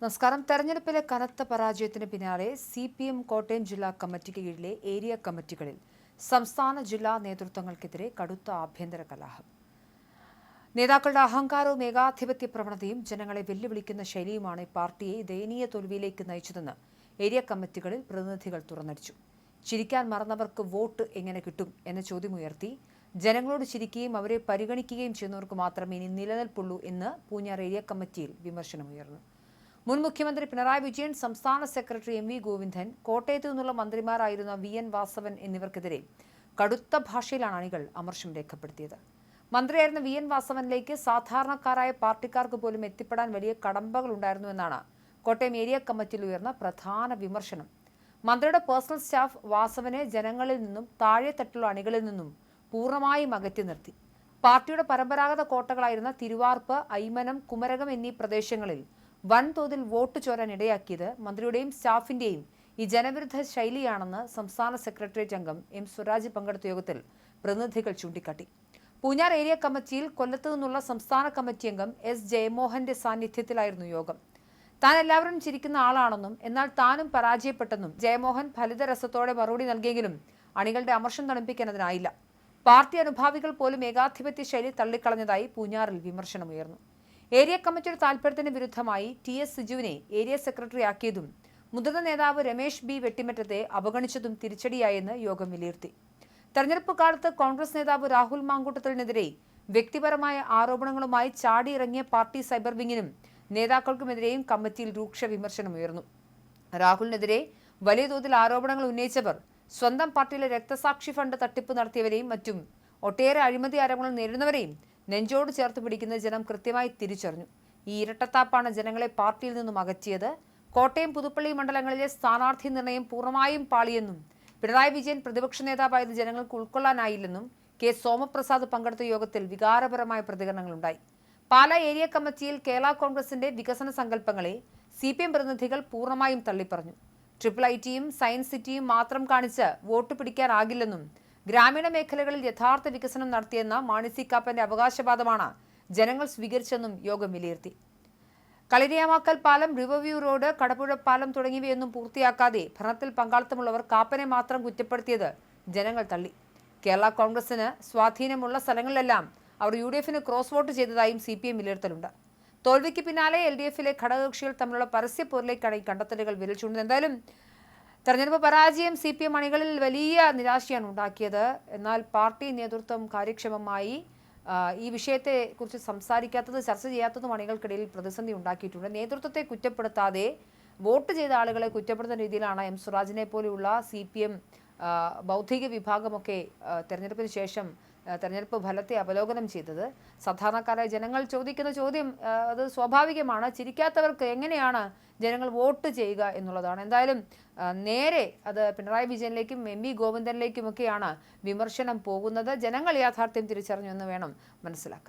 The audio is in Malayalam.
നമസ്കാരം. തെരഞ്ഞെടുപ്പിലെ കനത്ത പരാജയത്തിന് പിന്നാലെ CPM കോട്ടയം ജില്ലാ കമ്മിറ്റിക്ക് കീഴിലെ ഏരിയ കമ്മിറ്റികളിൽ സംസ്ഥാന ജില്ലാ നേതൃത്വങ്ങൾക്കെതിരെ കടുത്ത ആഭ്യന്തര കലഹം. നേതാക്കളുടെ അഹങ്കാരവും ഏകാധിപത്യ പ്രവണതയും ജനങ്ങളെ വെല്ലുവിളിക്കുന്ന ശൈലിയുമാണ് പാർട്ടിയെ ദയനീയ തോൽവിയിലേക്ക് നയിച്ചതെന്ന് ഏരിയ കമ്മിറ്റികളിൽ പ്രതിനിധികൾ തുറന്നടിച്ചു. ചിരിക്കാൻ മറന്നവർക്ക് വോട്ട് എങ്ങനെ കിട്ടും എന്ന ചോദ്യമുയർത്തി ജനങ്ങളോട് ചിരിക്കുകയും അവരെ പരിഗണിക്കുകയും ചെയ്യുന്നവർക്ക് മാത്രമേ ഇനി നിലനിൽപ്പുള്ളൂ എന്ന് പൂഞ്ഞാർ ഏരിയ കമ്മിറ്റിയിൽ വിമർശനമുയർന്നു. മുൻ മുഖ്യമന്ത്രി പിണറായി വിജയൻ, സംസ്ഥാന സെക്രട്ടറി MV ഗോവിന്ദൻ, കോട്ടയത്തു നിന്നുള്ള മന്ത്രിമാരായിരുന്ന VN വാസവൻ എന്നിവർക്കെതിരെ കടുത്ത ഭാഷയിലാണ് അണികൾ അമർഷം രേഖപ്പെടുത്തിയത്. മന്ത്രിയായിരുന്ന VN വാസവനിലേക്ക് സാധാരണക്കാരായ പാർട്ടിക്കാർക്ക് പോലും എത്തിപ്പെടാൻ വലിയ കടമ്പകളുണ്ടായിരുന്നുവെന്നാണ് കോട്ടയം ഏരിയ കമ്മിറ്റിയിൽ ഉയർന്ന പ്രധാന വിമർശനം. മന്ത്രിയുടെ പേഴ്സണൽ സ്റ്റാഫ് വാസവനെ ജനങ്ങളിൽ നിന്നും താഴെത്തട്ടിലുള്ള അണികളിൽ നിന്നും പൂർണ്ണമായും അകറ്റി നിർത്തി. പാർട്ടിയുടെ പരമ്പരാഗത കോട്ടകളായിരുന്ന തിരുവാർപ്പ്, ഐമനം, കുമരകം എന്നീ പ്രദേശങ്ങളിൽ വൻതോതിൽ വോട്ട് ചോരാൻ ഇടയാക്കിയത് മന്ത്രിയുടെയും സ്റ്റാഫിന്റെയും ഈ ജനവിരുദ്ധ ശൈലിയാണെന്ന് സംസ്ഥാന സെക്രട്ടേറിയറ്റ് അംഗം M സ്വരാജ് പങ്കെടുത്ത യോഗത്തിൽ പ്രതിനിധികൾ ചൂണ്ടിക്കാട്ടി. പൂഞ്ഞാർ ഏരിയ കമ്മിറ്റിയിൽ കൊല്ലത്തു നിന്നുള്ള സംസ്ഥാന കമ്മിറ്റി അംഗം S ജയമോഹന്റെ സാന്നിധ്യത്തിലായിരുന്നു യോഗം. താൻ എല്ലാവരും ചിരിക്കുന്ന ആളാണെന്നും എന്നാൽ താനും പരാജയപ്പെട്ടെന്നും ജയമോഹൻ ഫലിതരസത്തോടെ മറുപടി നൽകിയെങ്കിലും അണികളുടെ അമർഷം തണുപ്പിക്കാനതിനായില്ല. പാർട്ടി അനുഭാവികൾ പോലും ഏകാധിപത്യ ശൈലി തള്ളിക്കളഞ്ഞതായി പൂഞ്ഞാറിൽ വിമർശനമുയർന്നു. ഏരിയ കമ്മിറ്റിയുടെ താൽപര്യത്തിന് വിരുദ്ധമായി TS സിജുവിനെ ഏരിയ സെക്രട്ടറി ആക്കിയതും മുതിർന്ന നേതാവ് രമേശ് B വെട്ടിമറ്റത്തെ അവഗണിച്ചതും തിരിച്ചടിയായെന്ന് യോഗം വിലയിരുത്തി. തെരഞ്ഞെടുപ്പ് കാലത്ത് കോൺഗ്രസ് നേതാവ് രാഹുൽ മാങ്കൂട്ടത്തിനെതിരെ വ്യക്തിപരമായ ആരോപണങ്ങളുമായി ചാടിയിറങ്ങിയ പാർട്ടി സൈബർ വിങ്ങിനും നേതാക്കൾക്കുമെതിരെയും കമ്മിറ്റിയിൽ രൂക്ഷ വിമർശനമുയർന്നു. രാഹുലിനെതിരെ വലിയ തോതിൽ ആരോപണങ്ങൾ ഉന്നയിച്ചവർ സ്വന്തം പാർട്ടിയിലെ രക്തസാക്ഷി ഫണ്ട് തട്ടിപ്പ് നടത്തിയവരെയും മറ്റും ഒട്ടേറെ അഴിമതി ആരോപണങ്ങൾ നേരിടുന്നവരെയും നെഞ്ചോട് ചേർത്ത് പിടിക്കുന്ന ജനം കൃത്യമായി തിരിച്ചറിഞ്ഞു. ഈ ഇരട്ടത്താപ്പാണ് ജനങ്ങളെ പാർട്ടിയിൽ നിന്നും അകറ്റിയത്. കോട്ടയം, പുതുപ്പള്ളി മണ്ഡലങ്ങളിലെ സ്ഥാനാർത്ഥി നിർണയം പൂർണ്ണമായും പാളിയെന്നും പിണറായി വിജയൻ പ്രതിപക്ഷ നേതാവായത് ജനങ്ങൾക്ക് ഉൾക്കൊള്ളാനായില്ലെന്നും K സോമപ്രസാദ് പങ്കെടുത്ത യോഗത്തിൽ വികാരപരമായ പ്രതികരണങ്ങളുണ്ടായി. പാലാ ഏരിയ കമ്മിറ്റിയിൽ കേരള കോൺഗ്രസിന്റെ വികസന സങ്കല്പങ്ങളെ CPM പ്രതിനിധികൾ പൂർണ്ണമായും തള്ളിപ്പറഞ്ഞു. IIITയും സയൻസ് സിറ്റിയും മാത്രം കാണിച്ച് വോട്ട് പിടിക്കാനാകില്ലെന്നും ഗ്രാമീണ മേഖലകളിൽ യഥാർത്ഥ വികസനം നടത്തിയെന്ന മാണി സി കാപ്പന്റെ അവകാശവാദമാണ് ജനങ്ങൾ സ്വീകരിച്ചെന്നും യോഗം വിലയിരുത്തി. കളരിയാമാക്കൽ പാലം, റിവർവ്യൂ റോഡ്, കടപ്പുഴ പാലം തുടങ്ങിയവയൊന്നും പൂർത്തിയാക്കാതെ ഭരണത്തിൽ പങ്കാളിത്തമുള്ളവർ കാപ്പനെ മാത്രം കുറ്റപ്പെടുത്തിയത് ജനങ്ങൾ തള്ളി. കേരള കോൺഗ്രസിന് സ്വാധീനമുള്ള സ്ഥലങ്ങളിലെല്ലാം അവർ UDFന് ക്രോസ് വോട്ട് ചെയ്തതായും CPM വിലയിരുത്തലുണ്ട്. തോൽവിക്ക് പിന്നാലെ LDFിലെ ഘടകകക്ഷികൾ തമ്മിലുള്ള പരസ്യപ്പോരിലേക്കാണ് ഈ കണ്ടെത്തലുകൾ വിരൽ ചൂണ്ടുന്നത്. എന്തായാലും തെരഞ്ഞെടുപ്പ് പരാജയം CPM അണികളിൽ വലിയ നിരാശയാണ് ഉണ്ടാക്കിയത്. എന്നാൽ പാർട്ടി നേതൃത്വം കാര്യക്ഷമമായി ഈ വിഷയത്തെക്കുറിച്ച് സംസാരിക്കാത്തത്, ചർച്ച ചെയ്യാത്തതും അണികൾക്കിടയിൽ പ്രതിസന്ധി ഉണ്ടാക്കിയിട്ടുണ്ട്. നേതൃത്വത്തെ കുറ്റപ്പെടുത്താതെ വോട്ട് ചെയ്ത ആളുകളെ കുറ്റപ്പെടുത്തുന്ന രീതിയിലാണ് M സ്വരാജിനെ പോലെയുള്ള CPM ബൗദ്ധിക വിഭാഗമൊക്കെ തെരഞ്ഞെടുപ്പിന് ശേഷം തെരഞ്ഞെടുപ്പ് ഫലത്തെ അവലോകനം ചെയ്തത്. സാധാരണക്കാരായ ജനങ്ങൾ ചോദിക്കുന്ന ചോദ്യം അത് സ്വാഭാവികമാണ്. ചിരിക്കാത്തവർക്ക് എങ്ങനെയാണ് ജനങ്ങൾ വോട്ട് ചെയ്യുക എന്നുള്ളതാണ്. എന്തായാലും നേരെ അത് പിണറായി വിജയനിലേക്കും MV ഗോവിന്ദനിലേക്കുമൊക്കെയാണ് വിമർശനം പോകുന്നത്. ജനങ്ങൾ യാഥാർത്ഥ്യം തിരിച്ചറിഞ്ഞു എന്ന് വേണം മനസ്സിലാക്കാൻ.